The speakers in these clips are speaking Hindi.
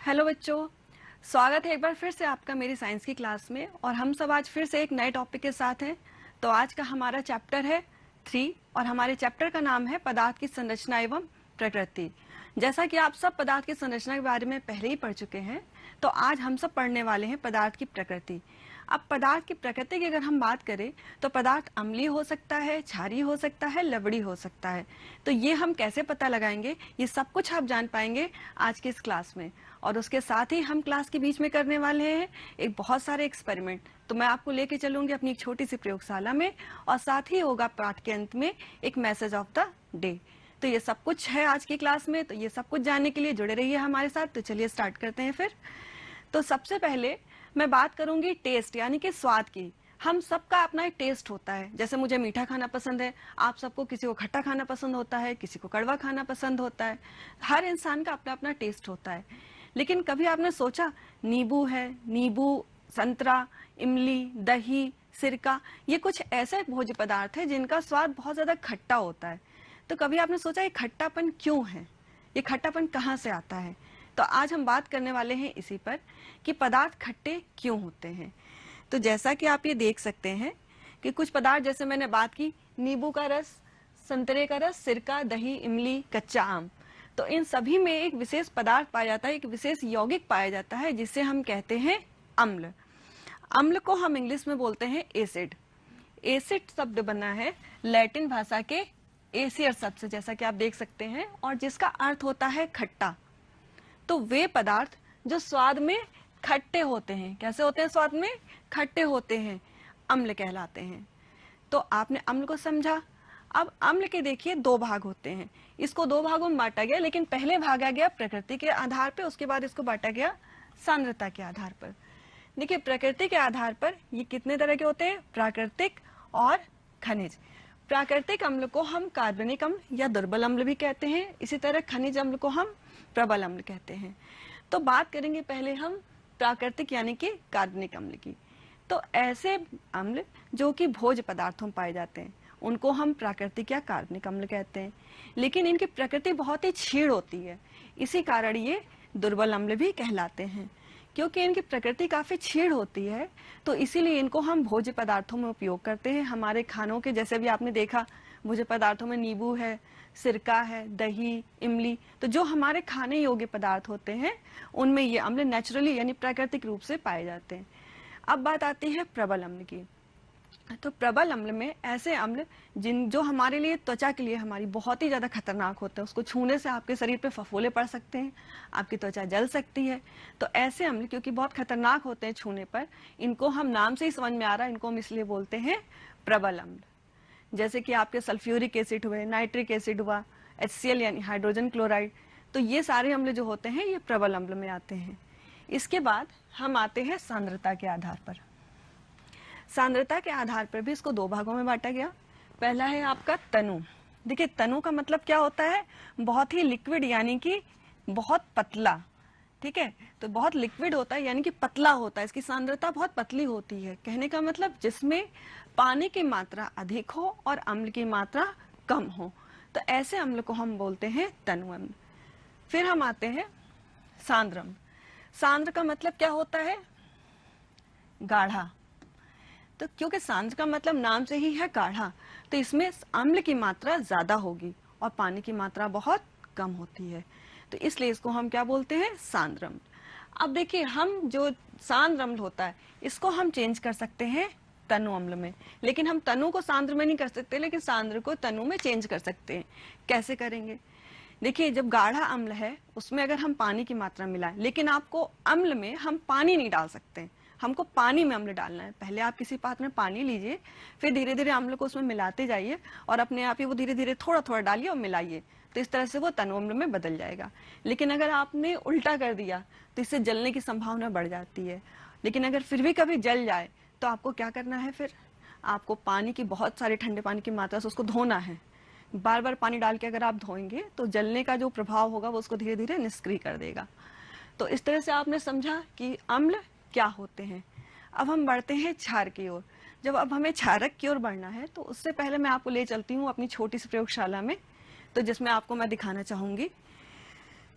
हेलो बच्चों, स्वागत है एक बार फिर से आपका मेरी साइंस की क्लास में। और हम सब आज फिर से एक नए टॉपिक के साथ हैं। तो आज का हमारा चैप्टर है 3 और हमारे चैप्टर का नाम है पदार्थ की संरचना एवं प्रकृति। जैसा कि आप सब पदार्थ की संरचना के बारे में पहले ही पढ़ चुके हैं, तो आज हम सब पढ़ने वाले हैं पदार्थ की प्रकृति। अब पदार्थ की प्रकृति की अगर हम बात करें तो पदार्थ अम्लीय हो सकता है, क्षारीय हो सकता है, लवणीय हो सकता है। तो ये हम कैसे पता लगाएंगे, ये सब कुछ आप जान पाएंगे आज की इस क्लास में। और उसके साथ ही हम क्लास के बीच में करने वाले हैं एक बहुत सारे एक्सपेरिमेंट। तो मैं आपको लेके चलूंगी अपनी एक छोटी सी प्रयोगशाला में, और साथ ही होगा पाठ के अंत में एक मैसेज ऑफ द डे। तो ये सब कुछ है आज की क्लास में। तो ये सब कुछ जानने के लिए जुड़े रहिए हमारे साथ। तो चलिए स्टार्ट करते हैं फिर। तो सबसे पहले मैं बात करूंगी टेस्ट यानी कि स्वाद की। हम सबका अपना एक टेस्ट होता है। जैसे मुझे मीठा खाना पसंद है, आप सबको किसी को खट्टा खाना पसंद होता है, किसी को कड़वा खाना पसंद होता है। हर इंसान का अपना अपना टेस्ट होता है। लेकिन कभी आपने सोचा, नींबू है, नींबू, संतरा, इमली, दही, सिरका, ये कुछ ऐसे भोज्य पदार्थ है जिनका स्वाद बहुत ज्यादा खट्टा होता है। तो कभी आपने सोचा ये खट्टापन क्यों है, ये खट्टापन कहाँ से आता है? तो आज हम बात करने वाले हैं इसी पर कि पदार्थ खट्टे क्यों होते हैं। तो जैसा कि आप ये देख सकते हैं कि कुछ पदार्थ, जैसे मैंने बात की नींबू का रस, संतरे का रस, सिरका, दही, इमली, कच्चा आम, तो इन सभी में एक विशेष पदार्थ पाया जाता है, एक विशेष यौगिक पाया जाता है जिसे हम कहते हैं अम्ल। अम्ल को हम इंग्लिश में बोलते हैं एसिड। एसिड शब्द बना है लैटिन भाषा के एसियर शब्द से, जैसा कि आप देख सकते हैं, और जिसका अर्थ होता है खट्टा। तो वे पदार्थ जो स्वाद में खट्टे होते हैं, कैसे होते हैं? स्वाद में खट्टे होते हैं, अम्ल कहलाते हैं। तो आपने अम्ल को समझा। अब अम्ल के देखिए दो भाग होते हैं। इसको दो भागों में बांटा गया, लेकिन पहले भागा गया प्रकृति के आधार पर, उसके बाद इसको बांटा गया सांद्रता के आधार पर। देखिए प्रकृति के आधार पर ये कितने तरह के होते हैं? प्राकृतिक और खनिज। प्राकृतिक अम्ल को हम कार्बनिक अम्ल या दुर्बल अम्ल भी कहते हैं। इसी तरह खनिज अम्ल को हम प्रबल अम्ल कहते हैं। तो बात करेंगे पहले हम प्राकृतिक यानी कि कार्बनिक अम्ल की। तो ऐसे अम्ल जो कि भोज्य पदार्थों में पाए जाते हैं उनको हम प्राकृतिक या कार्बनिक अम्ल कहते हैं। लेकिन इनकी प्रकृति बहुत ही क्षीण होती है, इसी कारण ये दुर्बल अम्ल भी कहलाते हैं। क्योंकि इनकी प्रकृति काफी क्षीण होती है, तो इसीलिए इनको हम भोज्य पदार्थों में उपयोग करते हैं। हमारे खानों के, जैसे भी आपने देखा, भोज्य पदार्थों में नींबू है, सिरका है, दही, इमली, तो जो हमारे खाने योग्य पदार्थ होते हैं उनमें ये अम्ल नेचुरली यानी प्राकृतिक रूप से पाए जाते हैं। अब बात आती है प्रबल अम्ल की। तो प्रबल अम्ल में ऐसे अम्ल जो हमारे लिए, त्वचा के लिए हमारी बहुत ही ज्यादा खतरनाक होते हैं। उसको छूने से आपके शरीर पे फफोले पड़ सकते हैं, आपकी त्वचा जल सकती है। तो ऐसे अम्ल क्योंकि बहुत खतरनाक होते हैं छूने पर, इनको हम नाम से ही समझ में आ रहा है, इनको हम इसलिए बोलते हैं प्रबल अम्ल। जैसे कि आपके सल्फ्यूरिक एसिड हुए, नाइट्रिक एसिड हुआ, HCl यानी हाइड्रोजन क्लोराइड, तो ये सारे अम्ल जो होते हैं ये प्रबल अम्ल में आते हैं। इसके बाद हम आते हैं सांद्रता के आधार पर। सांद्रता के आधार पर भी इसको दो भागों में बांटा गया। पहला है आपका तनु। देखिए तनु का मतलब क्या होता है? बहुत ही लिक्विड यानी कि बहुत पतला। ठीक है, तो बहुत लिक्विड होता है यानी कि पतला होता है, इसकी सांद्रता बहुत पतली होती है। कहने का मतलब जिसमें पानी की मात्रा अधिक हो और अम्ल की मात्रा कम हो, तो ऐसे अम्ल को हम बोलते हैं तनु अम्ल। फिर हम आते हैं सांद्र अम्ल। सांद्र का मतलब क्या होता है? गाढ़ा। तो क्योंकि सांद्र का मतलब नाम से ही है गाढ़ा, तो इसमें अम्ल की मात्रा ज्यादा होगी और पानी की मात्रा बहुत कम होती है, तो इसलिए इसको हम क्या बोलते हैं? सांद्र अम्ल। अब देखिए, हम जो सांद्र अम्ल होता है इसको हम चेंज कर सकते हैं तनु अम्ल में, लेकिन हम तनु को सांद्र में नहीं कर सकते, लेकिन सांद्र को तनु में चेंज कर सकते हैं। कैसे करेंगे? देखिए, जब गाढ़ा अम्ल है उसमें अगर हम पानी की मात्रा मिलाएं, लेकिन आपको अम्ल में हम पानी नहीं डाल सकते, हमको पानी में अम्ल डालना है। पहले आप किसी पात्र में पानी लीजिए, फिर धीरे धीरे अम्ल को उसमें मिलाते जाइए और अपने आप ही वो धीरे धीरे थोड़ा थोड़ा डालिए और मिलाइए, तो इस तरह से वो तनु अम्ल में बदल जाएगा। लेकिन अगर आपने उल्टा कर दिया तो इससे जलने की संभावना बढ़ जाती है। लेकिन अगर फिर भी कभी जल जाए तो आपको क्या करना है? फिर आपको पानी की, बहुत सारे ठंडे पानी की मात्रा से उसको धोना है। बार बार पानी डाल के अगर आप धोएंगे तो जलने का जो प्रभाव होगा वो उसको धीरे धीरे निष्क्रिय कर देगा। तो इस तरह से आपने समझा कि अम्ल क्या होते हैं। अब हम बढ़ते हैं क्षार की ओर। जब अब हमें क्षारक की ओर बढ़ना है तो उससे पहले मैं आपको ले चलती हूँ अपनी छोटी सी प्रयोगशाला में, तो जिसमें आपको मैं दिखाना चाहूंगी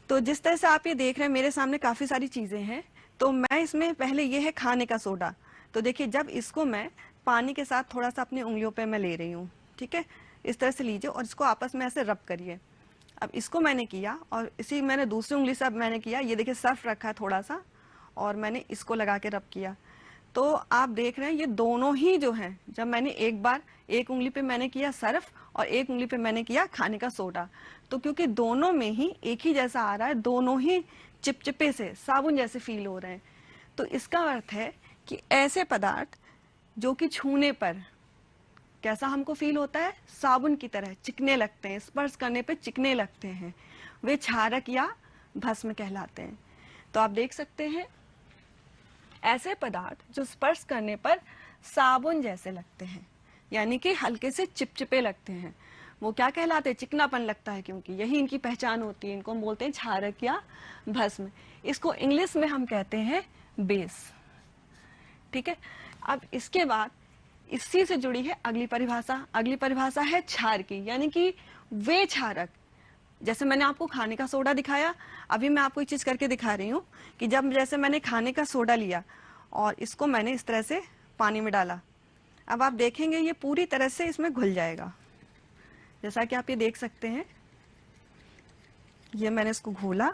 तो जिस तरह से आप ये देख रहे हैं मेरे सामने काफी सारी चीजें हैं। तो मैं इसमें पहले ये है खाने का सोडा। तो देखिए जब इसको मैं पानी के साथ थोड़ा सा अपनी उंगलियों पे मैं ले रही हूँ, ठीक है, इस तरह से लीजिए और इसको आपस में ऐसे रब करिए। अब इसको मैंने किया और इसी मैंने दूसरी उंगली से अब मैंने किया, ये देखिए सर्फ रखा है थोड़ा सा और मैंने इसको लगा के रब किया। तो आप देख रहे हैं ये दोनों ही जो हैं, जब मैंने एक बार एक उंगली पे मैंने किया सर्फ और एक उंगली पे मैंने किया खाने का सोडा, तो क्योंकि दोनों में ही एक ही जैसा आ रहा है, दोनों ही चिपचिपे से साबुन जैसे फील हो रहे हैं, तो इसका अर्थ है कि ऐसे पदार्थ जो कि छूने पर कैसा हमको फील होता है, साबुन की तरह चिकने लगते हैं, स्पर्श करने पे चिकने लगते हैं, वे क्षारक या भस्म कहलाते हैं। तो आप देख सकते हैं ऐसे पदार्थ जो स्पर्श करने पर साबुन जैसे लगते हैं, यानी कि हल्के से चिपचिपे लगते हैं, वो क्या कहलाते हैं, चिकनापन लगता है, क्योंकि यही इनकी पहचान होती है। इनको हम बोलते हैं क्षारक या भस्म। इसको इंग्लिश में हम कहते हैं बेस। ठीक है, अब इसके बाद इसी से जुड़ी है अगली परिभाषा। अगली परिभाषा है क्षार की, यानी कि वे क्षारक, जैसे मैंने आपको खाने का सोडा दिखाया, अभी मैं आपको एक चीज करके दिखा रही हूँ कि जब जैसे मैंने खाने का सोडा लिया और इसको मैंने इस तरह से पानी में डाला, अब आप देखेंगे ये पूरी तरह से इसमें घुल जाएगा। जैसा कि आप ये देख सकते हैं, ये मैंने इसको घोला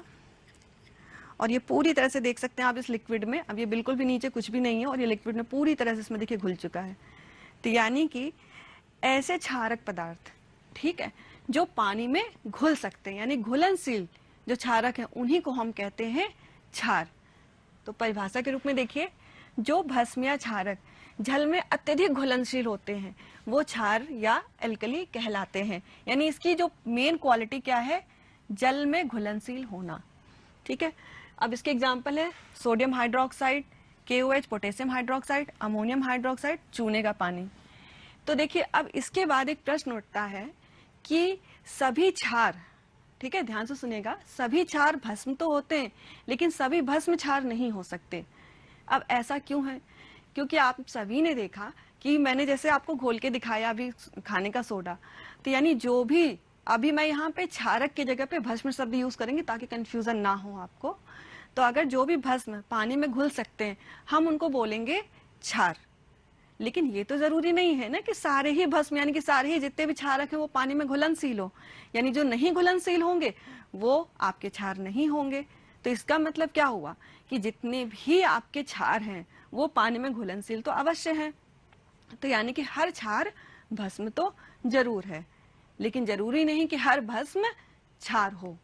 और ये पूरी तरह से देख सकते हैं आप इस लिक्विड में, अब ये बिल्कुल भी नीचे कुछ भी नहीं है और ये लिक्विड में पूरी तरह से इसमें देखिए घुल चुका है। तो यानी कि ऐसे क्षारक पदार्थ, ठीक है, जो पानी में घुल सकते हैं, यानी घुलनशील जो क्षारक हैं, उन्हीं को हम कहते हैं क्षार। तो परिभाषा के रूप में देखिए, जो भस्म या क्षारक जल में अत्यधिक घुलनशील होते हैं वो क्षार या एल्कली कहलाते हैं। यानी इसकी जो मेन क्वालिटी क्या है, जल में घुलनशील होना। ठीक है, अब इसके एग्जाम्पल है sodium hydroxide, KOH potassium hydroxide, ammonium hydroxide, चूने का पानी। तो देखिए अब इसके बाद एक प्रश्न उठता है कि सभी क्षार, ठीक है, ध्यान से सुनिएगा, सभी क्षार भस्म तो होते हैं लेकिन सभी भस्म क्षार नहीं हो सकते। अब ऐसा क्यों है? क्योंकि आप सभी ने देखा कि मैंने जैसे आपको घोल के दिखाया अभी खाने का सोडा, तो यानी जो भी, अभी मैं यहाँ पे क्षारक की जगह पे भस्म शब्द यूज करेंगे ताकि कंफ्यूजन ना हो आपको। तो अगर जो भी भस्म पानी में घुल सकते हैं हम उनको बोलेंगे क्षार। लेकिन ये तो जरूरी नहीं है ना कि सारे ही भस्म, यानी कि सारे ही जितने भी क्षारक हैं वो पानी में घुलनशील हो, यानी जो नहीं घुलनशील होंगे वो आपके क्षार नहीं होंगे। तो इसका मतलब क्या हुआ कि जितने भी आपके क्षार हैं वो पानी में घुलनशील तो अवश्य है। तो यानी कि हर क्षार भस्म तो जरूर है, लेकिन जरूरी नहीं कि हर भस्म क्षार हो,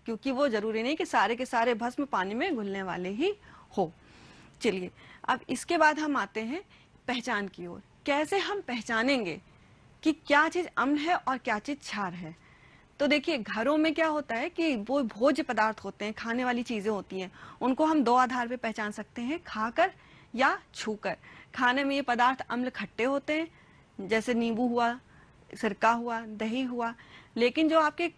क्योंकि वो जरूरी नहीं कि सारे के सारे भस्म पानी में घुलने वाले ही हो। चलिए अब इसके बाद हम आते हैं पहचान की ओर। कैसे हम पहचानेंगे कि क्या चीज अम्ल है और क्या चीज क्षार है? तो देखिए घरों में क्या होता है कि वो भोज्य पदार्थ होते हैं, खाने वाली चीजें होती हैं, उनको हम दो आधार पे पहचान सकते हैं, खाकर या छूकर। खाने में ये पदार्थ अम्ल खट्टे होते हैं, जैसे नींबू हुआ, सिरका हुआ, दही हुआ। लेकिन जो आपके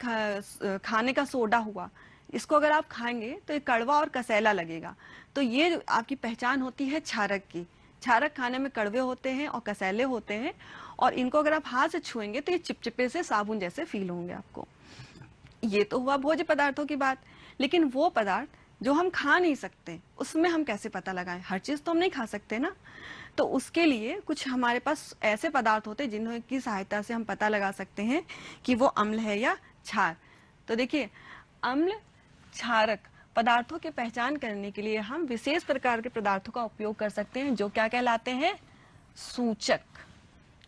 खाने का सोडा हुआ, इसको अगर आप खाएंगे तो ये कड़वा और कसैला लगेगा। तो ये आपकी पहचान होती है क्षारक की। क्षारक खाने में कड़वे होते हैं और कसैले होते हैं, और इनको अगर आप हाथ से छुएंगे तो ये चिपचिपे से साबुन जैसे फील होंगे आपको। ये तो हुआ भोज्य पदार्थों की बात। लेकिन वो पदार्थ जो हम खा नहीं सकते, उसमें हम कैसे पता लगाएं? हर चीज तो हम नहीं खा सकते ना। तो उसके लिए कुछ हमारे पास ऐसे पदार्थ होते हैं जिनकी सहायता से हम पता लगा सकते हैं कि वो अम्ल है या क्षार। तो देखिए अम्ल क्षारक पदार्थों की पहचान करने के लिए हम विशेष प्रकार के पदार्थों का उपयोग कर सकते हैं, जो क्या कहलाते हैं? सूचक।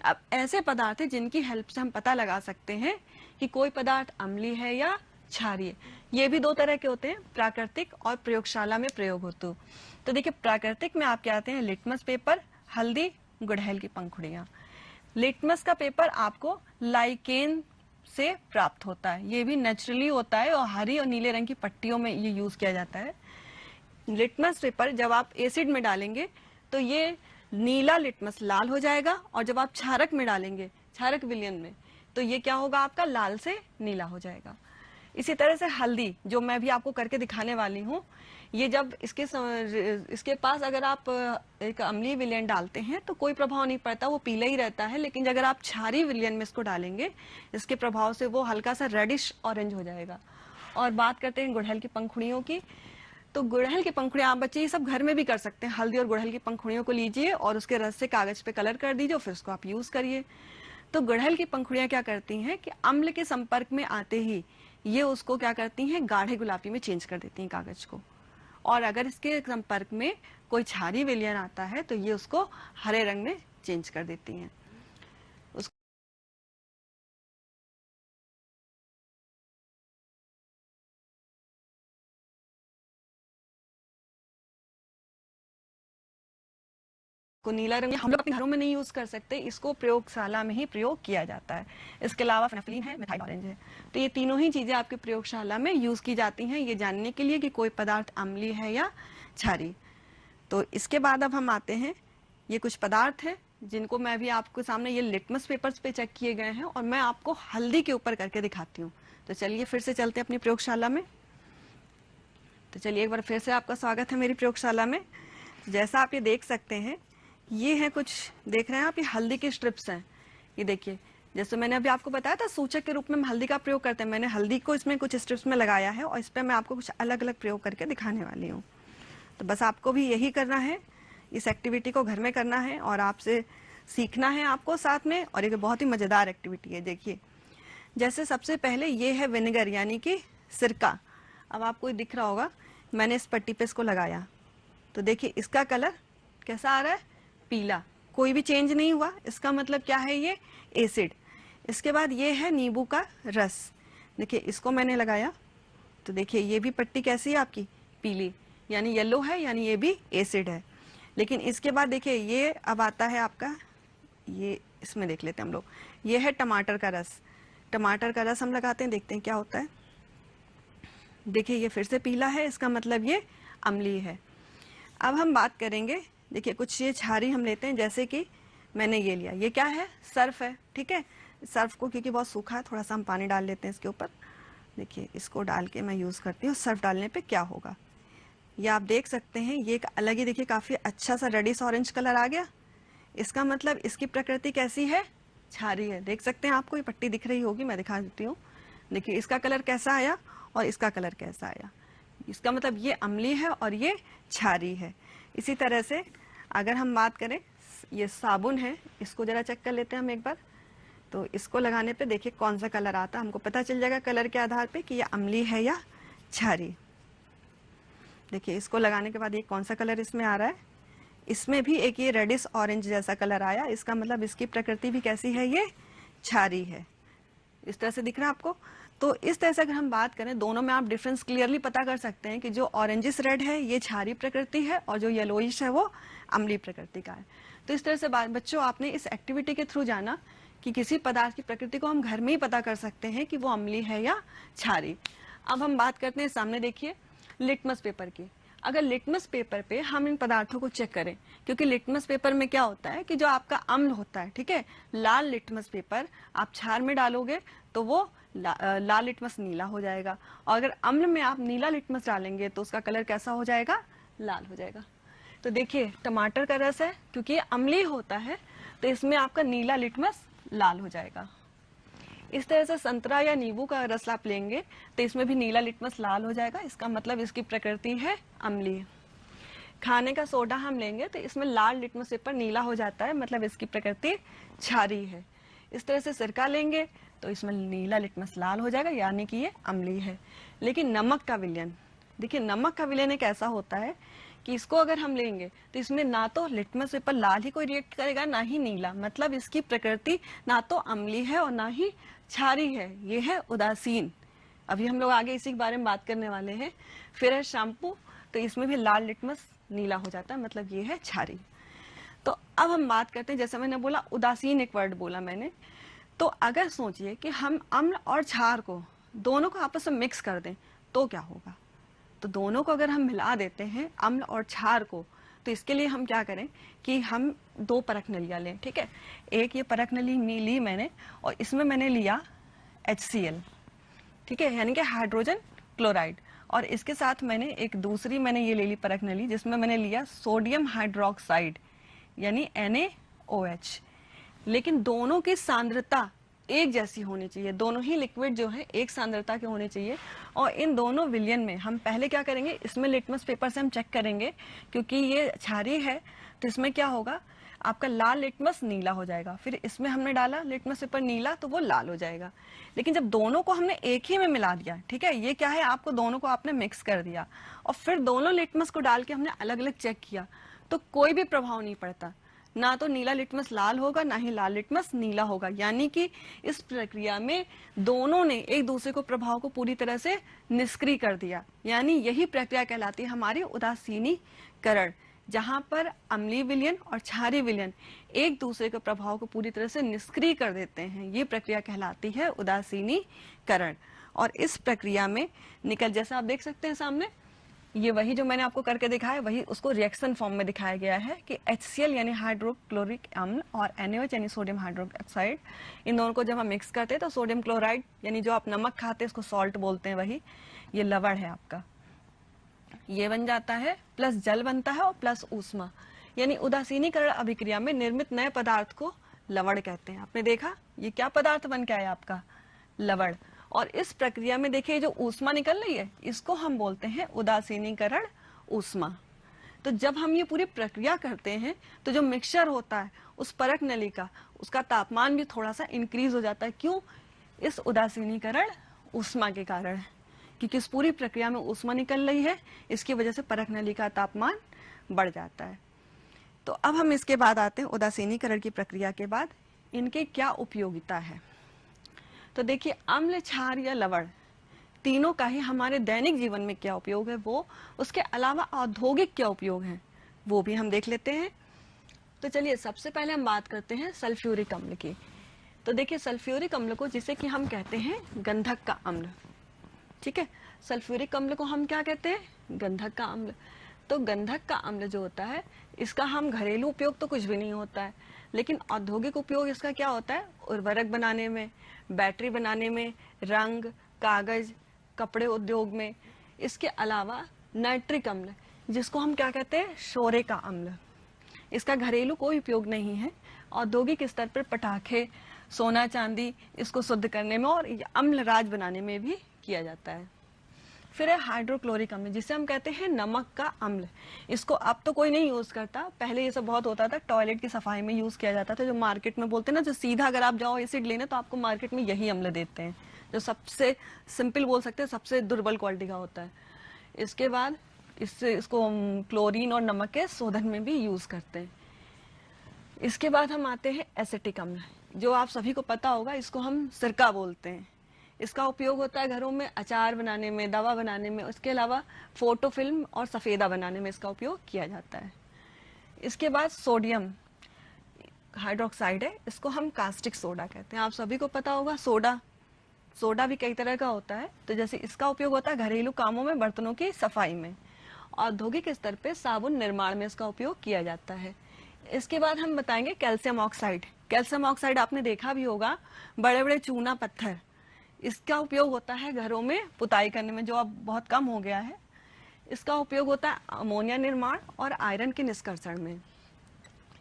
अब ऐसे पदार्थ हैं जिनकी हेल्प से हम पता लगा सकते हैं कि कोई पदार्थ अम्लीय है या क्षारीय। ये भी दो तरह के होते हैं, प्राकृतिक और प्रयोगशाला में प्रयोग हेतु। तो देखिए प्राकृतिक में आप क्या आते हैं? लिटमस पेपर, हल्दी, गुड़हल की पंखुड़ियां। लिटमस का पेपर आपको लाइकेन से प्राप्त होता है, ये भी नेचुरली होता है और हरी और नीले रंग की पट्टियों में ये यूज किया जाता है। लिटमस पेपर जब आप एसिड में डालेंगे तो ये नीला लिटमस लाल हो जाएगा, और जब आप क्षारक में डालेंगे, क्षारक विलयन में, तो ये क्या होगा? आपका लाल से नीला हो जाएगा। इसी तरह से हल्दी, जो मैं भी आपको करके दिखाने वाली हूँ, ये जब इसके पास अगर आप एक अम्लीय विलयन डालते हैं तो कोई प्रभाव नहीं पड़ता, वो पीला ही रहता है। लेकिन अगर आप क्षारीय विलयन में इसको डालेंगे, इसके प्रभाव से वो हल्का सा रेडिश ऑरेंज हो जाएगा। और बात करते हैं गुड़हल की पंखुड़ियों की। तो गुड़हल की पंखुड़ियां आप बच्चे ये सब घर में भी कर सकते हैं। हल्दी और गुड़हल की पंखुड़ियों को लीजिए और उसके रस से कागज पे कलर कर दीजिए, फिर उसको आप यूज करिए। तो गुड़हल की पंखुड़ियां क्या करती हैं कि अम्ल के संपर्क में आते ही ये उसको क्या करती हैं, गाढ़े गुलाबी में चेंज कर देती हैं कागज को। और अगर इसके संपर्क में कोई क्षारीय विलयन आता है तो ये उसको हरे रंग में चेंज कर देती हैं। को नीला रंग हम लोग अपने घरों में नहीं यूज कर सकते, इसको प्रयोगशाला में ही प्रयोग किया जाता है। इसके अलावा फेनोफ्लिन है, मिथाइल ऑरेंज है। तो ये तीनों ही चीजें आपके प्रयोगशाला में यूज की जाती हैं ये जानने के लिए कि कोई पदार्थ अम्लीय है या क्षारीय। तो इसके बाद अब हम आते हैं, ये कुछ पदार्थ है जिनको मैं भी आपके सामने ये लिटमस पेपर्स पे चेक किए गए हैं और मैं आपको हल्दी के ऊपर करके दिखाती हूँ। तो चलिए फिर से चलते हैं अपनी प्रयोगशाला में। तो चलिए एक बार फिर से आपका स्वागत है मेरी प्रयोगशाला में। जैसा आप ये देख सकते हैं, ये है कुछ देख रहे हैं आप, ये हल्दी की स्ट्रिप्स हैं। ये देखिए, जैसे मैंने अभी आपको बताया था सूचक के रूप में हम हल्दी का प्रयोग करते हैं, मैंने हल्दी को इसमें कुछ स्ट्रिप्स में लगाया है और इस पर मैं आपको कुछ अलग अलग प्रयोग करके दिखाने वाली हूँ। तो बस आपको भी यही करना है, इस एक्टिविटी को घर में करना है और आपसे सीखना है आपको साथ में। और एक बहुत ही मज़ेदार एक्टिविटी है। देखिए, जैसे सबसे पहले ये है विनेगर यानी कि सिरका। अब आपको दिख रहा होगा, मैंने इस पट्टी पे इसको लगाया तो देखिए इसका कलर कैसा आ रहा है, पीला, कोई भी चेंज नहीं हुआ। इसका मतलब क्या है, ये एसिड। इसके बाद ये है नींबू का रस। देखिए इसको मैंने लगाया तो देखिए ये भी पट्टी कैसी है आपकी, पीली, यानी येलो है, यानी ये भी एसिड है। लेकिन इसके बाद देखिए ये अब आता है आपका, ये इसमें देख लेते हैं हम लोग, ये है टमाटर का रस। टमाटर का रस हम लगाते हैं, देखते हैं क्या होता है। देखिए ये फिर से पीला है, इसका मतलब ये अम्लीय है। अब हम बात करेंगे, देखिए कुछ ये क्षारीय हम लेते हैं, जैसे कि मैंने ये लिया, ये क्या है, सर्फ है। ठीक है, सर्फ को क्योंकि बहुत सूखा है थोड़ा सा हम पानी डाल लेते हैं इसके ऊपर। देखिए इसको डाल के मैं यूज़ करती हूँ। सर्फ डालने पे क्या होगा, ये आप देख सकते हैं, ये एक अलग ही देखिए काफ़ी अच्छा सा रेडिश ऑरेंज कलर आ गया। इसका मतलब इसकी प्रकृति कैसी है, क्षारीय है। देख सकते हैं, आपको ये पट्टी दिख रही होगी, मैं दिखा देती हूँ। देखिए इसका कलर कैसा आया और इसका कलर कैसा आया, इसका मतलब ये अम्लीय है और ये क्षारीय है। इसी तरह से अगर हम बात करें, ये साबुन है, इसको जरा चेक कर लेते हैं हम एक बार। तो इसको लगाने पे देखिए कौन सा कलर आता है, हमको पता चल जाएगा कलर के आधार पे कि ये अम्लीय है या क्षारीय। देखिए इसको लगाने के बाद ये कौन सा कलर इसमें आ रहा है, इसमें भी एक ये रेडिश ऑरेंज जैसा कलर आया। इसका मतलब इसकी प्रकृति भी कैसी है, ये क्षारीय है। इस तरह से दिख रहा है आपको। तो इस तरह से अगर हम बात करें, दोनों में आप डिफरेंस क्लियरली पता कर सकते हैं कि जो ऑरेंजिस रेड है ये क्षारीय प्रकृति है और जो येलोइश है वो अम्लीय प्रकृति का है। तो इस तरह से बच्चों आपने इस एक्टिविटी के थ्रू जाना कि किसी पदार्थ की प्रकृति को हम घर में ही पता कर सकते हैं कि वो अम्लीय है या क्षारीय। अब हम बात करते हैं, सामने देखिए लिटमस पेपर की। अगर लिटमस पेपर पे हम इन पदार्थों को चेक करें, क्योंकि लिटमस पेपर में क्या होता है कि जो आपका अम्ल होता है, ठीक है, लाल लिटमस पेपर आप क्षार में डालोगे तो वो लाल लिटमस नीला हो जाएगा, और अगर अम्ल में आप नीला लिटमस डालेंगे तो उसका कलर कैसा हो जाएगा, लाल हो जाएगा। तो देखिए टमाटर का रस है, क्योंकि ये अम्लीय होता है तो इसमें आपका नीला लिटमस लाल हो जाएगा। इस तरह से संतरा या नींबू का रस आप लेंगे तो इसमें भी नीला लिटमस लाल हो जाएगा, इसका मतलब इसकी प्रकृति है अम्लीय। खाने का सोडा हम लेंगे तो इसमें लाल लिटमस पेपर नीला हो जाता है, मतलब इसकी प्रकृति क्षारीय है। इस तरह से सिरका लेंगे तो इसमें नीला लिटमस लाल हो जाएगा, यानी कि ये अम्लीय है। लेकिन नमक का विलयन, देखिए नमक का विलयन एक ऐसा होता है कि इसको अगर हम लेंगे तो इसमें ना तो लिटमस पेपर लाल ही कोई रिएक्ट करेगा ना ही नीला, मतलब इसकी प्रकृति ना तो अम्लीय है और ना ही क्षारीय है, ये है उदासीन। अभी हम लोग आगे इसी के बारे में बात करने वाले हैं। फिर है शैम्पू, तो इसमें भी लाल लिटमस नीला हो जाता है, मतलब ये है क्षारीय। तो अब हम बात करते हैं, जैसे मैंने बोला उदासीन एक वर्ड बोला मैंने, तो अगर सोचिए कि हम अम्ल और क्षार को दोनों को आपस में मिक्स कर दें तो क्या होगा। तो दोनों को अगर हम मिला देते हैं अम्ल और क्षार को, तो इसके लिए हम क्या करें कि हम दो परख नलियाँ लें, ठीक है। एक ये परख नली ली मैंने और इसमें मैंने लिया HCl, ठीक है, यानी कि हाइड्रोजन क्लोराइड, और इसके साथ मैंने एक दूसरी मैंने ये ले ली परख नली जिसमें मैंने लिया सोडियम हाइड्रोक्साइड यानी NaOH। लेकिन दोनों की सांद्रता एक जैसी होनी चाहिए, दोनों ही लिक्विड जो है एक सांद्रता के होने चाहिए। और इन दोनों विलयन में हम पहले क्या करेंगे, इसमें लिटमस पेपर से हम चेक करेंगे, क्योंकि ये क्षारीय है तो इसमें क्या होगा, आपका लाल लिटमस नीला हो जाएगा। फिर इसमें हमने डाला लिटमस पेपर नीला तो वो लाल हो जाएगा। लेकिन जब दोनों को हमने एक ही में मिला दिया, ठीक है, ये क्या है, आपको दोनों को आपने मिक्स कर दिया और फिर दोनों लिटमस को डाल के हमने अलग अलग चेक किया, तो कोई भी प्रभाव नहीं पड़ता। ना तो नीला लिटमस लाल होगा, ना ही लाल लिटमस नीला होगा। यानी कि इस प्रक्रिया में दोनों ने एक दूसरे को प्रभाव को पूरी तरह से निष्क्रिय कर दिया। यानी यही प्रक्रिया कहलाती है हमारी उदासीनीकरण, जहां पर अम्लीय विलयन और क्षारीय विलयन एक दूसरे के प्रभाव को पूरी तरह से निष्क्रिय कर देते हैं। ये प्रक्रिया कहलाती है उदासीनीकरण। और इस प्रक्रिया में निकल, जैसा आप देख सकते हैं सामने, ये वही जो मैंने आपको करके दिखाया, वही उसको रिएक्शन फॉर्म में दिखाया गया है कि HCl यानी हाइड्रोक्लोरिक अम्ल और NaOH यानी सोडियम हाइड्रोक्साइड, इन दोनों को जब हम मिक्स करते हैं तो सोडियम क्लोराइड यानी जो आप नमक खाते हैं इसको सॉल्ट बोलते हैं, वही ये लवण है आपका, ये बन जाता है, प्लस जल बनता है और प्लस ऊष्मा। यानी उदासीनीकरण अभिक्रिया में निर्मित नए पदार्थ को लवण कहते हैं। आपने देखा ये क्या पदार्थ बन के आया आपका, लवण। और इस प्रक्रिया में देखिए जो ऊष्मा निकल रही है इसको हम बोलते हैं उदासीनीकरण ऊष्मा। तो जब हम ये पूरी प्रक्रिया करते हैं तो जो मिक्सचर होता है उस परख नली का, उसका तापमान भी थोड़ा सा इंक्रीज हो जाता है। क्यों? इस उदासीनीकरण ऊष्मा के कारण, क्योंकि इस पूरी प्रक्रिया में ऊष्मा निकल रही है, इसकी वजह से परख नली का तापमान बढ़ जाता है। तो अब हम इसके बाद आते हैं उदासीनीकरण की प्रक्रिया के बाद इनके क्या उपयोगिता है। तो देखिए अम्ल, क्षार या लवण तीनों का ही हमारे दैनिक जीवन में क्या उपयोग है, वो उसके अलावा औद्योगिक क्या उपयोग है वो भी हम देख लेते हैं। तो चलिए सबसे पहले हम बात करते हैं सल्फ्यूरिक अम्ल की। तो देखिए सल्फ्यूरिक अम्ल को, जिसे कि हम कहते हैं गंधक का अम्ल, ठीक है, सल्फ्यूरिक अम्ल को हम क्या कहते हैं, गंधक का अम्ल। तो गंधक का अम्ल जो होता है इसका हम घरेलू उपयोग तो कुछ भी नहीं होता है, लेकिन औद्योगिक उपयोग इसका क्या होता है, उर्वरक बनाने में, बैटरी बनाने में, रंग, कागज, कपड़े उद्योग में। इसके अलावा नाइट्रिक अम्ल, जिसको हम क्या कहते हैं, शोरे का अम्ल, इसका घरेलू कोई उपयोग नहीं है, औद्योगिक स्तर पर पटाखे, सोना चांदी इसको शुद्ध करने में और अम्ल राज बनाने में भी किया जाता है। फिर है हाइड्रोक्लोरिक अम्ल, जिसे हम कहते हैं नमक का अम्ल। इसको अब तो कोई नहीं यूज करता, पहले ये सब बहुत होता था, टॉयलेट की सफाई में यूज किया जाता था। जो मार्केट में बोलते हैं ना, जो सीधा अगर आप जाओ एसिड लेने तो आपको मार्केट में यही अम्ल देते हैं, जो सबसे सिंपल बोल सकते हैं, सबसे दुर्बल क्वालिटी का होता है। इसके बाद इसको क्लोरीन और नमक के शोधन में भी यूज करते हैं। इसके बाद हम आते हैं एसिटिक अम्ल, जो आप सभी को पता होगा, इसको हम सिरका बोलते हैं। इसका उपयोग होता है घरों में अचार बनाने में, दवा बनाने में, उसके अलावा फोटो फिल्म और सफेदा बनाने में इसका उपयोग किया जाता है। इसके बाद सोडियम हाइड्रोक्साइड है, इसको हम कास्टिक सोडा कहते हैं। आप सभी को पता होगा सोडा भी कई तरह का होता है। तो जैसे इसका उपयोग होता है घरेलू कामों में, बर्तनों की सफाई में, औद्योगिक स्तर पे साबुन निर्माण में इसका उपयोग किया जाता है। इसके बाद हम बताएंगे कैल्शियम ऑक्साइड। कैल्शियम ऑक्साइड आपने देखा भी होगा, बड़े बड़े चूना पत्थर, इसका उपयोग होता है घरों में पुताई करने में, जो अब बहुत कम हो गया है। इसका उपयोग होता है अमोनिया निर्माण और आयरन के निष्कर्षण में।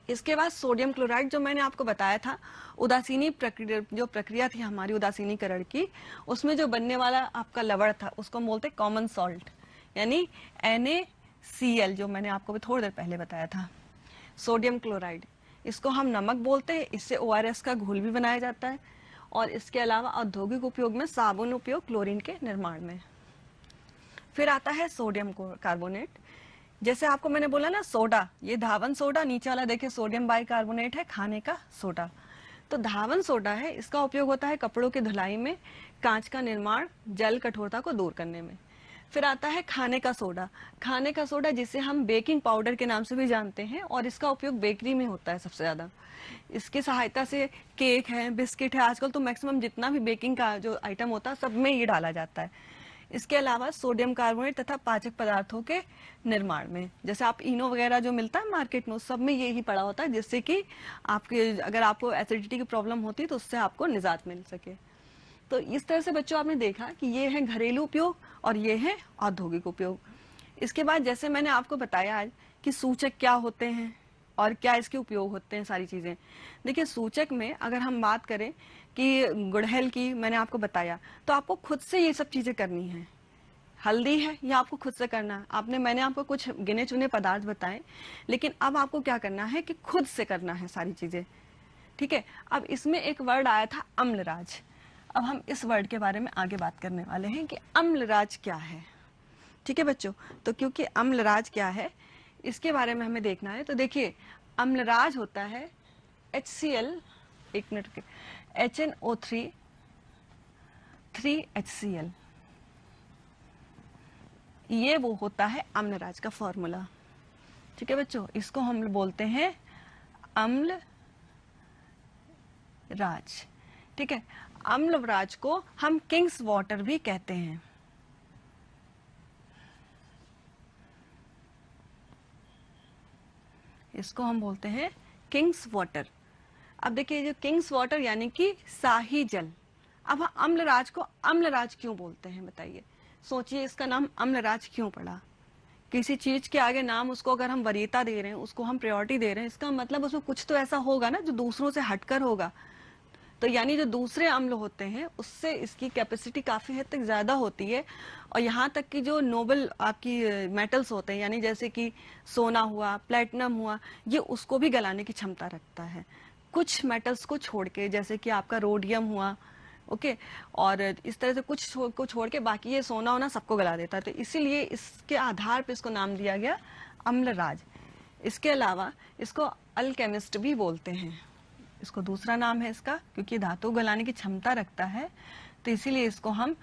इसके बाद सोडियम क्लोराइड, जो मैंने आपको बताया था, उदासीनी प्रक्रिया थी हमारी उदासीनीकरण की, उसमें जो बनने वाला आपका लवण था उसको हम बोलते हैं कॉमन सॉल्ट, यानी NaCl, जो मैंने आपको भी थोड़ी देर पहले बताया था। सोडियम क्लोराइड, इसको हम नमक बोलते हैं, इससे ORS का घोल भी बनाया जाता है। और इसके अलावा औद्योगिक उपयोग में साबुन उपयोग क्लोरीन के निर्माण में। फिर आता है सोडियम कार्बोनेट। जैसे आपको मैंने बोला ना सोडा, ये धावन सोडा, नीचे वाला देखिए सोडियम बाइकार्बोनेट है, खाने का सोडा। तो धावन सोडा है, इसका उपयोग होता है कपड़ों की धुलाई में, कांच का निर्माण, जल कठोरता को दूर करने में। फिर आता है खाने का सोडा। खाने का सोडा जिसे हम बेकिंग पाउडर के नाम से भी जानते हैं, और इसका उपयोग बेकरी में होता है सबसे ज्यादा। इसकी सहायता से केक है, बिस्किट है, आजकल तो मैक्सिमम जितना भी बेकिंग का जो आइटम होता है सब में ये डाला जाता है। इसके अलावा सोडियम कार्बोनेट तथा पाचक पदार्थों के निर्माण में, जैसे आप इनो वगैरह जो मिलता है मार्केट में, उस सब में यही पड़ा होता है, जिससे कि आपके अगर आपको एसिडिटी की प्रॉब्लम होती है तो उससे आपको निजात मिल सके। तो इस तरह से बच्चों आपने देखा कि ये है घरेलू उपयोग और ये है औद्योगिक उपयोग। इसके बाद जैसे मैंने आपको बताया आज कि सूचक क्या होते हैं और क्या इसके उपयोग होते हैं, सारी चीज़ें। देखिए सूचक में अगर हम बात करें कि गुड़हल की मैंने आपको बताया, तो आपको खुद से ये सब चीज़ें करनी है। हल्दी है, ये आपको खुद से करना है। मैंने आपको कुछ गिने चुने पदार्थ बताए, लेकिन अब आपको क्या करना है कि खुद से करना है सारी चीज़ें, ठीक है। अब इसमें एक वर्ड आया था अम्लराज। अब हम इस वर्ड के बारे में आगे बात करने वाले हैं कि अम्लराज क्या है, ठीक है बच्चों। तो क्योंकि अम्लराज क्या है इसके बारे में हमें देखना है, तो देखिए अम्लराज होता है HCl, एक मिनट के, HNO3 3HCl, ये वो होता है अम्लराज का फॉर्मूला, ठीक है बच्चों। इसको हम बोलते हैं अम्लराज, ठीक है। अम्लराज को हम किंग्स वाटर भी कहते हैं। इसको हम बोलते हैं किंग्स वाटर। अब देखिए जो किंग्स वाटर यानी कि शाही जल। अब अम्लराज को अम्लराज क्यों बोलते हैं बताइए, सोचिए इसका नाम अम्लराज क्यों पड़ा। किसी चीज के आगे नाम उसको अगर हम वरीयता दे रहे हैं, उसको हम प्रायोरिटी दे रहे हैं, इसका मतलब उसमें कुछ तो ऐसा होगा ना जो दूसरों से हटकर होगा। तो यानी जो दूसरे अम्ल होते हैं उससे इसकी कैपेसिटी काफी हद तक ज्यादा होती है। और यहाँ तक कि जो नोबल आपकी मेटल्स होते हैं, यानी जैसे कि सोना हुआ, प्लेटिनम हुआ, ये उसको भी गलाने की क्षमता रखता है कुछ मेटल्स को छोड़ के, जैसे कि आपका रोडियम हुआ, ओके। और इस तरह से कुछ को छोड़ के बाकी ये सोना होना सबको गला देता है। तो इसीलिए इसके आधार पे इसको नाम दिया गया अम्लराज। इसके अलावा इसको अल्केमिस्ट भी बोलते हैं, इसको दूसरा नाम है इसका, क्योंकि धातु गलाने की क्षमता रखता है, तो इसीलिए इसको हम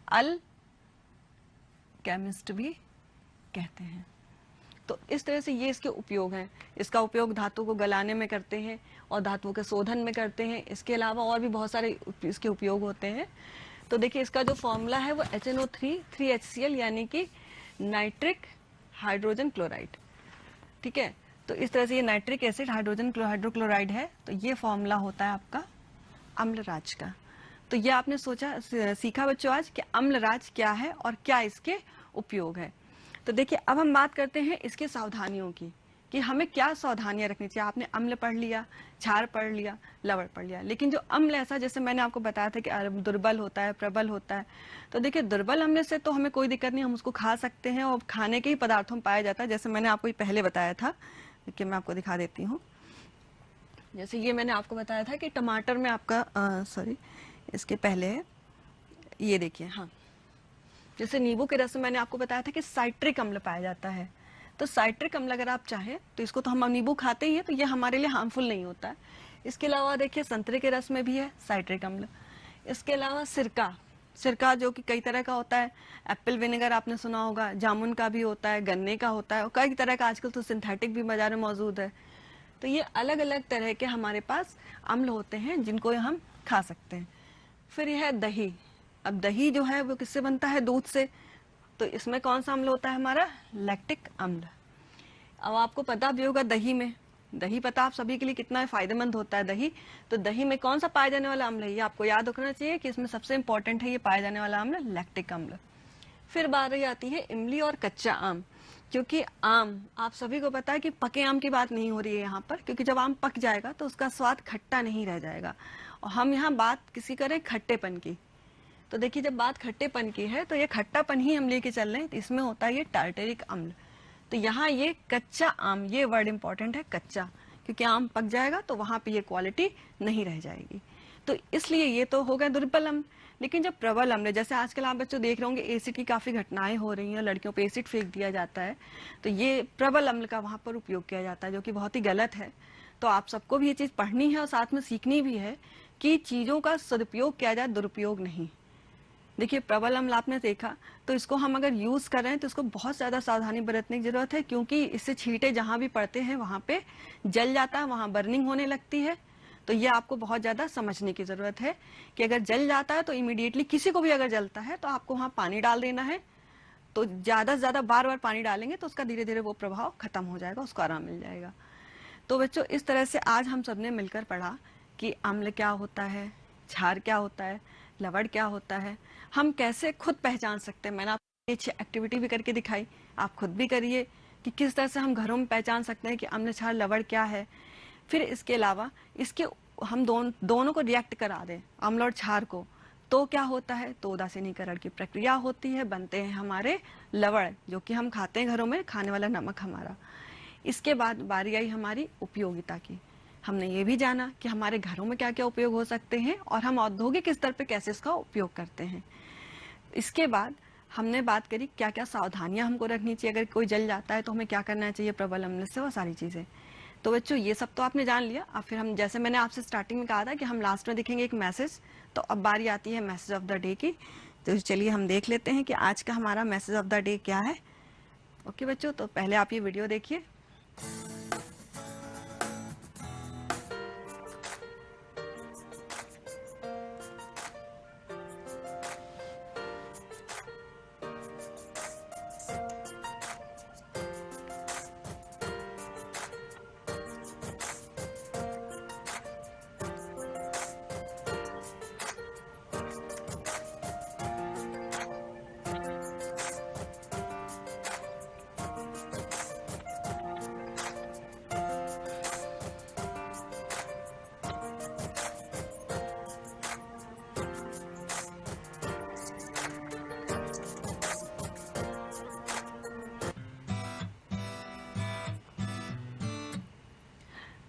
अल केमिस्ट भी कहते हैं। तो इस तरह से ये इसके उपयोग हैं। इसका उपयोग धातु को गलाने में करते हैं और धातुओं के शोधन में करते हैं। इसके अलावा और भी बहुत सारे इसके उपयोग होते हैं। तो देखिए इसका जो फॉर्मूला है वो HNO3 3HCl यानी कि नाइट्रिक हाइड्रोजन क्लोराइड, ठीक है। तो इस तरह से ये नाइट्रिक एसिड हाइड्रोजन हाइड्रोक्लोराइड है, तो ये फॉर्मूला होता है आपका अम्लराज का। तो ये आपने सीखा बच्चों आज कि अम्लराज क्या है और क्या इसके उपयोग है। तो देखिए अब हम बात करते हैं इसके सावधानियों की कि हमें क्या सावधानियां रखनी चाहिए। आपने अम्ल पढ़ लिया, क्षार पढ़ लिया, लवण पढ़ लिया, लेकिन जो अम्ल ऐसा जैसे मैंने आपको बताया था कि दुर्बल होता है, प्रबल होता है। तो देखिए दुर्बल अम्ल से तो हमें कोई दिक्कत नहीं, हम उसको खा सकते हैं और खाने के ही पदार्थों में पाया जाता है, जैसे मैंने आपको पहले बताया था। देखिए मैं आपको दिखा देती हूँ। जैसे ये मैंने आपको बताया था कि टमाटर में आपका सॉरी इसके पहले है, ये देखिए, हाँ, जैसे नींबू के रस में मैंने आपको बताया था कि साइट्रिक अम्ल पाया जाता है। तो साइट्रिक अम्ल अगर आप चाहें तो इसको तो हम नींबू खाते ही हैं, तो ये हमारे लिए हार्मफुल नहीं होता है। इसके अलावा देखिए संतरे के रस में भी है साइट्रिक अम्ल। इसके अलावा सिरका, सिरका जो कि कई तरह का होता है। एप्पल विनेगर आपने सुना होगा, जामुन का भी होता है, गन्ने का होता है, और कई तरह का आजकल तो सिंथेटिक भी बाजार में मौजूद है। तो ये अलग अलग तरह के हमारे पास अम्ल होते हैं जिनको हम खा सकते हैं। फिर यह है दही। अब दही जो है वो किससे बनता है, दूध से। तो इसमें कौन सा अम्ल होता है हमारा, लैक्टिक अम्ल। अब आपको पता भी होगा दही में, दही पता आप सभी के लिए कितना फायदेमंद होता है दही। तो दही में कौन सा पाया जाने वाला अम्ल है, ये आपको याद रखना चाहिए कि इसमें सबसे इंपॉर्टेंट है ये पाया जाने वाला अम्ल लैक्टिक अम्ल। फिर बारी आती है इमली और कच्चा आम। क्योंकि आम आप सभी को पता है कि पके आम की बात नहीं हो रही है यहाँ पर, क्योंकि जब आम पक जाएगा तो उसका स्वाद खट्टा नहीं रह जाएगा। और हम यहाँ बात किसी करें खट्टेपन की, तो देखिए जब बात खट्टेपन की है तो ये खट्टापन ही हम लेके चल रहे हैं, तो इसमें होता है ये टार्टेरिक अम्ल। तो यहाँ ये कच्चा आम, ये वर्ड इंपॉर्टेंट है कच्चा, क्योंकि आम पक जाएगा तो वहां पे ये क्वालिटी नहीं रह जाएगी। तो इसलिए ये तो हो गया दुर्बल अम्ल। लेकिन जब प्रबल अम्ल, जैसे आजकल आप बच्चों देख रहे होंगे एसिड की काफी घटनाएं हो रही हैं, लड़कियों पे एसिड फेंक दिया जाता है, तो ये प्रबल अम्ल का वहां पर उपयोग किया जाता है, जो कि बहुत ही गलत है। तो आप सबको भी ये चीज पढ़नी है और साथ में सीखनी भी है कि चीजों का सदुपयोग किया जाए, दुरुपयोग नहीं। देखिए प्रबल अम्ल आपने देखा, तो इसको हम अगर यूज कर रहे हैं तो इसको बहुत ज्यादा सावधानी बरतने की जरूरत है, क्योंकि इससे छींटे जहां भी पड़ते हैं वहां पे जल जाता है, वहां बर्निंग होने लगती है। तो ये आपको बहुत ज्यादा समझने की जरूरत है कि अगर जल जाता है तो इमीडिएटली, किसी को भी अगर जलता है तो आपको वहां पानी डाल देना है। तो ज्यादा से ज्यादा बार बार पानी डालेंगे तो उसका धीरे धीरे वो प्रभाव खत्म हो जाएगा, उसको आराम मिल जाएगा। तो बच्चों इस तरह से आज हम सबने मिलकर पढ़ा कि अम्ल क्या होता है, क्षार क्या होता है, लवण क्या होता है, हम कैसे खुद पहचान सकते हैं। मैंने आपको अच्छी एक्टिविटी भी करके दिखाई, आप खुद भी करिए, कि किस तरह से हम घरों में पहचान सकते हैं कि अम्ल क्षार लवण क्या है। फिर इसके अलावा इसके हम दोनों को रिएक्ट करा दें, अम्ल और क्षार को, तो क्या होता है, तो उदासीनीकरण की प्रक्रिया होती है, बनते हैं हमारे लवण, जो कि हम खाते हैं घरों में, खाने वाला नमक हमारा। इसके बाद बारी आई हमारी उपयोगिता की। हमने ये भी जाना कि हमारे घरों में क्या क्या उपयोग हो सकते हैं और हम औद्योगिक स्तर पे कैसे इसका उपयोग करते हैं। इसके बाद हमने बात करी क्या क्या सावधानियां हमको रखनी चाहिए, अगर कोई जल जाता है तो हमें क्या करना चाहिए प्रबल अम्ल से, वो सारी चीज़ें। तो बच्चों ये सब तो आपने जान लिया। अब फिर हम, जैसे मैंने आपसे स्टार्टिंग में कहा था कि हम लास्ट में दिखेंगे एक मैसेज, तो अब बारी आती है मैसेज ऑफ द डे की। तो चलिए हम देख लेते हैं कि आज का हमारा मैसेज ऑफ द डे क्या है। ओके बच्चों, तो पहले आप ये वीडियो देखिए।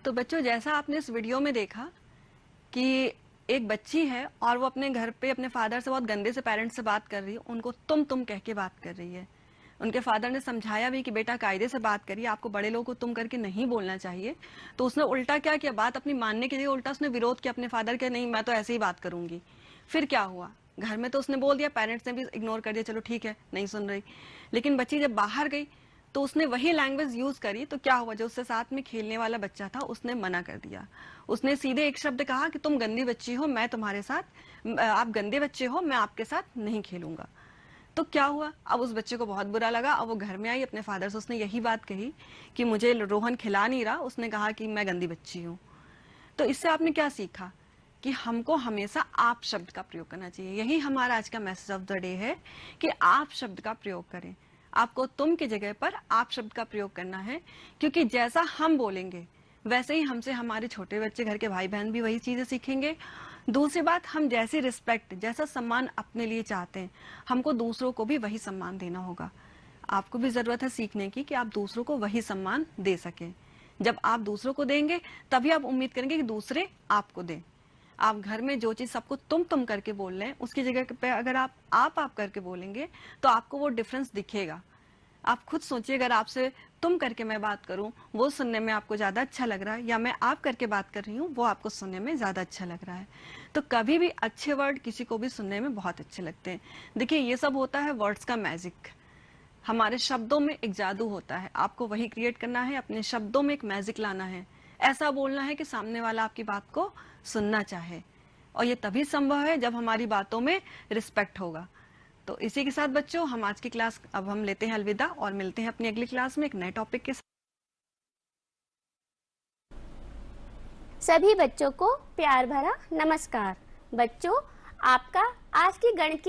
तो बच्चों जैसा आपने इस वीडियो में देखा कि एक बच्ची है और वो अपने घर पे अपने फादर से बहुत गंदे से पेरेंट्स से बात कर रही है, उनको तुम कह के बात कर रही है। उनके फादर ने समझाया भी कि बेटा कायदे से बात करिए, आपको बड़े लोगों को तुम करके नहीं बोलना चाहिए। तो उसने उल्टा क्या किया, बात अपनी मानने के लिए उल्टा उसने विरोध किया अपने फादर के, नहीं मैं तो ऐसे ही बात करूंगी। फिर क्या हुआ, घर में तो उसने बोल दिया, पेरेंट्स ने भी इग्नोर कर दिया, चलो ठीक है नहीं सुन रही। लेकिन बच्ची जब बाहर गई तो उसने वही लैंग्वेज यूज करी, तो क्या हुआ, जो उससे साथ में खेलने वाला बच्चा था उसने मना कर दिया। उसने सीधे एक शब्द कहा कि तुम गंदी बच्ची हो, मैं तुम्हारे साथ, आप गंदे बच्चे हो, मैं आपके साथ नहीं खेलूंगा। तो क्या हुआ, अब उस बच्चे को बहुत बुरा लगा। अब वो घर में आई अपने फादर से, उसने यही बात कही कि मुझे रोहन खिला नहीं रहा, उसने कहा कि मैं गंदी बच्ची हूँ। तो इससे आपने क्या सीखा कि हमको हमेशा आप शब्द का प्रयोग करना चाहिए। यही हमारा आज का मैसेज ऑफ द डे है कि आप शब्द का प्रयोग करें। आपको तुम की जगह पर आप शब्द का प्रयोग करना है, क्योंकि जैसा हम बोलेंगे वैसे ही हमसे हमारे छोटे बच्चे, घर के भाई बहन भी वही चीजें सीखेंगे। दूसरी बात, हम जैसी रिस्पेक्ट, जैसा सम्मान अपने लिए चाहते हैं, हमको दूसरों को भी वही सम्मान देना होगा। आपको भी जरूरत है सीखने की कि आप दूसरों को वही सम्मान दे सकें। जब आप दूसरों को देंगे तभी आप उम्मीद करेंगे कि दूसरे आपको दें। आप घर में जो चीज सबको तुम करके बोल रहे हैं, उसकी जगह पे अगर आप करके बोलेंगे तो आपको वो डिफरेंस दिखेगा। आप खुद सोचिए, अगर आपसे तुम करके मैं बात करूं, वो सुनने में आपको ज्यादा अच्छा लग रहा है, या मैं आप करके बात कर रही हूँ, वो आपको सुनने में ज्यादा अच्छा लग रहा है। तो कभी भी अच्छे वर्ड किसी को भी सुनने में बहुत अच्छे लगते हैं। देखिए ये सब होता है वर्ड्स का मैजिक। हमारे शब्दों में एक जादू होता है, आपको वही क्रिएट करना है, अपने शब्दों में एक मैजिक लाना है, ऐसा बोलना है कि सामने वाला आपकी बात को सुनना चाहे। और ये तभी संभव है जब हमारी बातों में रिस्पेक्ट होगा। तो इसी के साथ बच्चों हम आज की क्लास अब हम लेते हैं अलविदा और मिलते हैं अपनी अगली क्लास में एक नए टॉपिक के साथ। सभी बच्चों को प्यार भरा नमस्कार। बच्चों, आपका आज की गणित